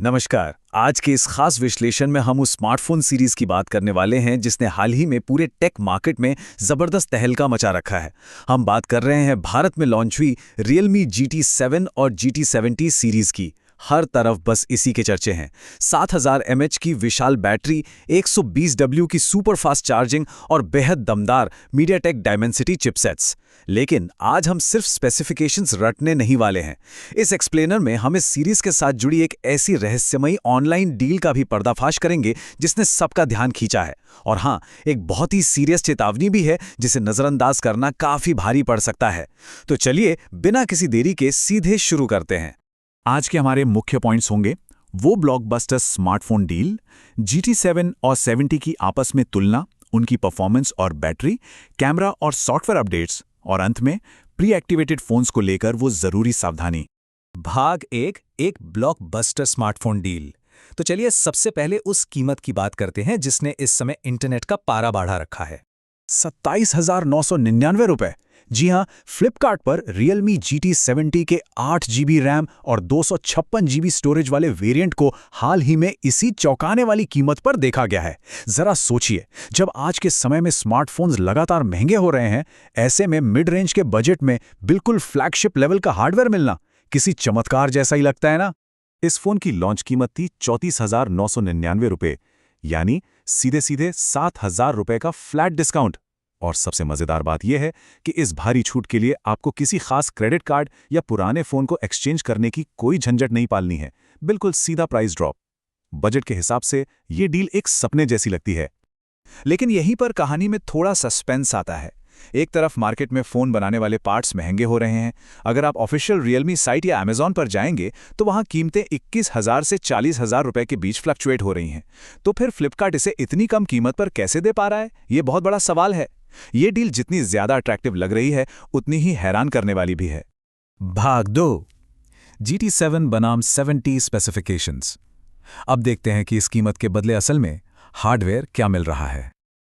नमस्कार। आज के इस खास विश्लेषण में हम उस स्मार्टफोन सीरीज की बात करने वाले हैं जिसने हाल ही में पूरे टेक मार्केट में जबरदस्त तहलका मचा रखा है। हम बात कर रहे हैं भारत में लॉन्च हुई Realme GT7 और GT70 सीरीज की। हर तरफ बस इसी के चर्चे हैं। 7000 mAh की विशाल बैटरी, 120W की सुपर फास्ट चार्जिंग और बेहद दमदार MediaTek Dimensity चिपसेट्स। लेकिन आज हम सिर्फ स्पेसिफिकेशंस रटने नहीं वाले हैं। इस एक्सप्लेनर में हम इस सीरीज के साथ जुड़ी एक ऐसी रहस्यमयी ऑनलाइन डील का भी पर्दाफाश करेंगे जिसने सबका ध्यान खींचा है। और हाँ, एक बहुत ही सीरियस चेतावनी भी है जिसे नजरअंदाज करना काफी भारी पड़ सकता है। तो चलिए बिना किसी देरी के सीधे शुरू करते हैं। आज के हमारे मुख्य पॉइंट्स होंगे वो ब्लॉकबस्टर स्मार्टफोन डील, GT7 और 70 की आपस में तुलना, उनकी परफॉर्मेंस और बैटरी, कैमरा और सॉफ्टवेयर अपडेट्स, और अंत में प्री एक्टिवेटेड फोन्स को लेकर वो जरूरी सावधानी। भाग एक ब्लॉकबस्टर स्मार्टफोन डील। तो चलिए सबसे पहले उस कीमत की बात करते हैं जिसने इस समय इंटरनेट का पारा बढ़ा रखा है। 27,999 रुपए। जी हाँ, फ्लिपकार्ट पर Realme GT70 के 8GB रैम और 256GB स्टोरेज वाले वेरिएंट को हाल ही में इसी चौंकाने वाली कीमत पर देखा गया है। जरा सोचिए, जब आज के समय में स्मार्टफोन्स लगातार महंगे हो रहे हैं, ऐसे में मिड रेंज के बजट में बिल्कुल फ्लैगशिप लेवल का हार्डवेयर मिलना किसी चमत्कार जैसा ही लगता है ना। इस फोन की लॉन्च कीमत थी 34,999 रुपए, यानी सीधे सीधे 7,000 रुपए का फ्लैट डिस्काउंट। और सबसे मजेदार बात यह है कि इस भारी छूट के लिए आपको किसी खास क्रेडिट कार्ड या पुराने फोन को एक्सचेंज करने की कोई झंझट नहीं पालनी है। बिल्कुल सीधा प्राइस ड्रॉप। बजट के हिसाब से ये डील एक सपने जैसी लगती है। लेकिन यहीं पर कहानी में थोड़ा सस्पेंस आता है। एक तरफ मार्केट में फ़ोन बनाने वाले पार्ट्स महंगे हो रहे हैं। अगर आप ऑफिशियल Realme साइट या Amazon पर जाएंगे तो वहां कीमतें 21,000 से 40,000 रुपए के बीच फ्लक्चुएट हो रही हैं। तो फिर फ्लिपकार्ट इसे इतनी कम कीमत पर कैसे दे पा रहा है? ये बहुत बड़ा सवाल है। ये डील जितनी ज्यादा अट्रैक्टिव लग रही है, उतनी ही हैरान करने वाली भी है। भाग 2, GT7 बनाम 70 स्पेसिफिकेशंस। अब देखते हैं कि इस कीमत के बदले असल में हार्डवेयर क्या मिल रहा है।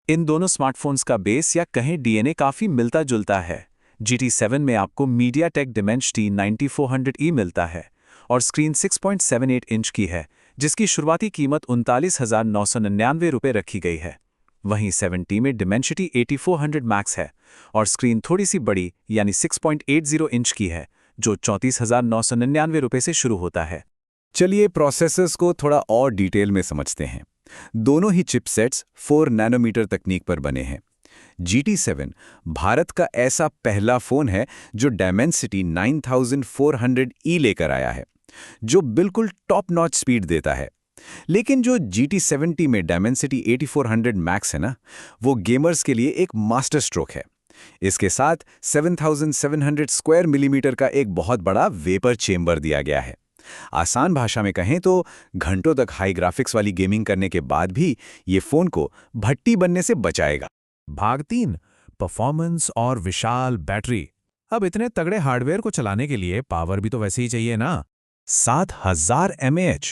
इन दोनों स्मार्टफोन्स का बेस या कहें डीएनए काफी मिलता जुलता है। GT7 में आपको MediaTek Dimensity 9400E मिलता है और स्क्रीन 6.78 इंच की है, जिसकी शुरुआती कीमत 39,999 रुपये रखी गई है। वहीं 70 में Dimensity 8400 Max है और स्क्रीन थोड़ी सी बड़ी यानी 6.80 इंच की है, जो 34,999 रुपये से शुरू होता है। चलिए प्रोसेसर्स को थोड़ा और डिटेल में समझते हैं। दोनों ही चिपसेट्स 4 नैनोमीटर तकनीक पर बने हैं। GT7 भारत का ऐसा पहला फोन है जो Dimensity 9400E लेकर आया है, जो बिल्कुल टॉप नॉच स्पीड देता है। लेकिन जो GT70 में Dimensity 8400 Max है ना, वो गेमर्स के लिए एक मास्टर स्ट्रोक है। इसके साथ 7700 स्क्वायर मिलीमीटर का एक बहुत बड़ा वेपर चेंबर दिया गया है। आसान भाषा में कहें तो घंटों तक हाई ग्राफिक्स वाली गेमिंग करने के बाद भी ये फोन को भट्टी बनने से बचाएगा। भाग 3, परफॉर्मेंस और विशाल बैटरी। अब इतने तगड़े हार्डवेयर को चलाने के लिए पावर भी तो वैसे ही चाहिए ना। 7000 mAh,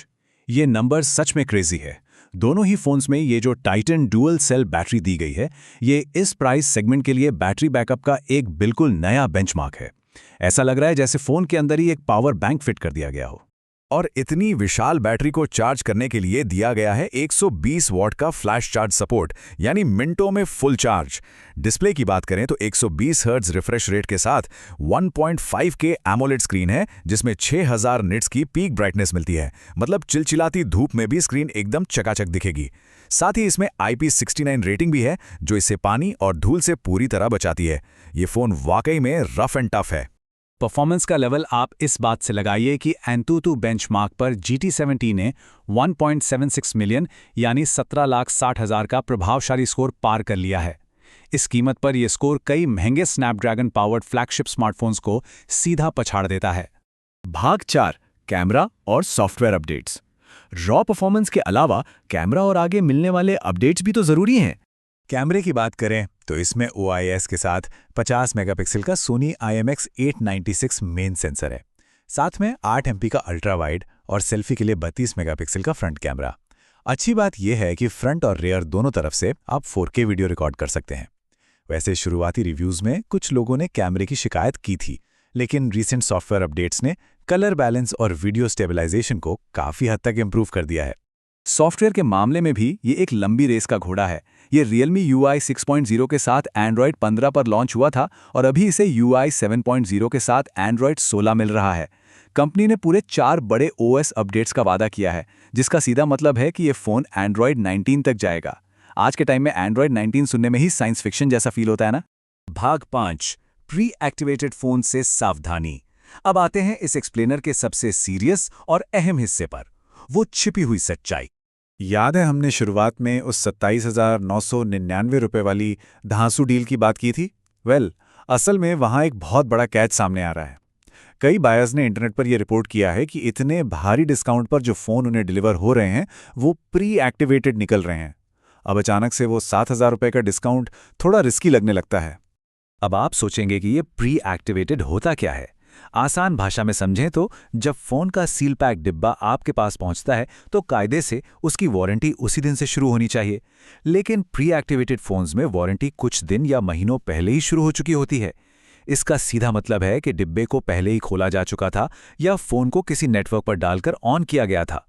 ये नंबर सच में क्रेजी है। दोनों ही फोन्स में ये जो टाइटन डुअल सेल बैटरी दी गई है, ये इस प्राइस सेगमेंट के लिए बैटरी बैकअप का एक बिल्कुल नया बेंचमार्क है। ऐसा लग रहा है जैसे फोन के अंदर ही एक पावर बैंक फिट कर दिया गया हो। और इतनी विशाल बैटरी को चार्ज करने के लिए दिया गया है 120 वॉट का फ्लैश चार्ज सपोर्ट, यानी मिनटों में फुल चार्ज। डिस्प्ले की बात करें तो 120 हर्ट्ज रिफ्रेश रेट के साथ 1.5K एमोलेड स्क्रीन है, जिसमें 6000 निट्स की पीक ब्राइटनेस मिलती है। मतलब चिलचिलाती धूप में भी स्क्रीन एकदम चकाचक दिखेगी। साथ ही इसमें IP69 रेटिंग भी है, जो इसे पानी और धूल से पूरी तरह बचाती है। ये फोन वाकई में रफ एंड टफ है। परफॉर्मेंस का लेवल आप इस बात से लगाइए कि एंटूटू बेंचमार्क पर GT70 ने 1.76 मिलियन यानी 17,60,000 का प्रभावशाली स्कोर पार कर लिया है। इस कीमत पर यह स्कोर कई महंगे स्नैपड्रैगन पावर्ड फ्लैगशिप स्मार्टफोन्स को सीधा पछाड़ देता है। भाग 4, कैमरा और सॉफ्टवेयर अपडेट्स। रॉ परफॉर्मेंस के अलावा कैमरा और आगे मिलने वाले अपडेट्स भी तो जरूरी हैं। कैमरे की बात करें तो इसमें OIS के साथ 50 मेगापिक्सल का Sony IMX896 मेन सेंसर है। साथ में 8 MP का अल्ट्रा वाइड और सेल्फी के लिए 32 मेगापिक्सल का फ्रंट कैमरा। अच्छी बात यह है कि फ्रंट और रेयर दोनों तरफ से आप 4K वीडियो रिकॉर्ड कर सकते हैं। वैसे शुरुआती रिव्यूज़ में कुछ लोगों ने कैमरे की शिकायत की थी, लेकिन रीसेंट सॉफ्टवेयर अपडेट्स ने कलर बैलेंस और वीडियो स्टेबलाइजेशन को काफ़ी हद तक इम्प्रूव कर दिया है। सॉफ्टवेयर के मामले में भी ये एक लंबी रेस का घोड़ा है। ये Realme UI 6.0 के साथ Android 15 पर लॉन्च हुआ था और अभी इसे UI 7.0 के साथ Android 16 मिल रहा है। कंपनी ने पूरे 4 बड़े OS अपडेट्स का वादा किया है, जिसका सीधा मतलब है कि ये फ़ोन Android 19 तक जाएगा। आज के टाइम में Android 19 सुनने में ही साइंस फिक्शन जैसा फील होता है ना। भाग 5 प्री एक्टिवेटेड फोन से सावधानी। अब आते हैं इस एक्सप्लेनर के सबसे सीरियस और अहम हिस्से पर, वो छिपी हुई सच्चाई। याद है हमने शुरुआत में उस 27,999 रुपये वाली धांसू डील की बात की थी? असल में वहाँ एक बहुत बड़ा कैच सामने आ रहा है। कई बायर्स ने इंटरनेट पर यह रिपोर्ट किया है कि इतने भारी डिस्काउंट पर जो फ़ोन उन्हें डिलीवर हो रहे हैं वो प्री एक्टिवेटेड निकल रहे हैं। अब अचानक से वो 7,000 रुपये का डिस्काउंट थोड़ा रिस्की लगने लगता है। अब आप सोचेंगे कि ये प्री एक्टिवेटेड होता क्या है। आसान भाषा में समझें तो जब फोन का सील पैक डिब्बा आपके पास पहुंचता है तो कायदे से उसकी वारंटी उसी दिन से शुरू होनी चाहिए, लेकिन प्री एक्टिवेटेड फोन्स में वारंटी कुछ दिन या महीनों पहले ही शुरू हो चुकी होती है। इसका सीधा मतलब है कि डिब्बे को पहले ही खोला जा चुका था या फोन को किसी नेटवर्क पर डालकर ऑन किया गया था।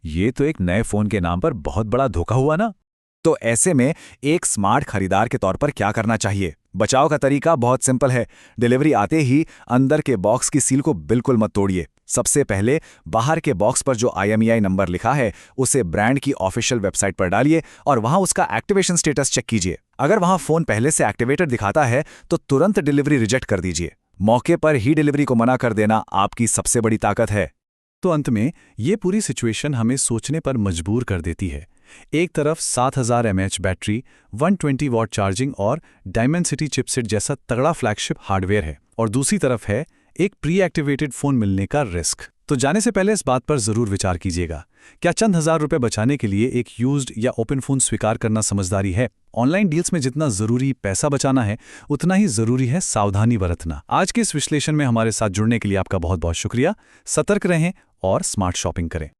ये तो एक नए फोन के नाम पर बहुत बड़ा धोखा हुआ ना। तो ऐसे में एक स्मार्ट खरीदार के तौर पर क्या करना चाहिए? बचाव का तरीका बहुत सिंपल है। डिलीवरी आते ही अंदर के बॉक्स की सील को बिल्कुल मत तोड़िए। सबसे पहले बाहर के बॉक्स पर जो IMEI नंबर लिखा है उसे ब्रांड की ऑफिशियल वेबसाइट पर डालिए और वहां उसका एक्टिवेशन स्टेटस चेक कीजिए। अगर वहां फोन पहले से एक्टिवेटेड दिखाता है तो तुरंत डिलीवरी रिजेक्ट कर दीजिए। मौके पर ही डिलीवरी को मना कर देना आपकी सबसे बड़ी ताकत है। तो अंत में ये पूरी सिचुएशन हमें सोचने पर मजबूर कर देती है। एक तरफ 7000 mAh बैटरी, 120 वॉट चार्जिंग और डायमेंसिटी चिपसेट जैसा तगड़ा फ्लैगशिप हार्डवेयर है, और दूसरी तरफ है एक प्री एक्टिवेटेड फ़ोन मिलने का रिस्क। तो जाने से पहले इस बात पर ज़रूर विचार कीजिएगा, क्या चंद हज़ार रुपये बचाने के लिए एक यूज्ड या ओपन फ़ोन स्वीकार करना समझदारी है? ऑनलाइन डील्स में जितना ज़रूरी पैसा बचाना है उतना ही ज़रूरी है सावधानी बरतना। आज के इस विश्लेषण में हमारे साथ जुड़ने के लिए आपका बहुत बहुत शुक्रिया। सतर्क रहें और स्मार्ट शॉपिंग करें।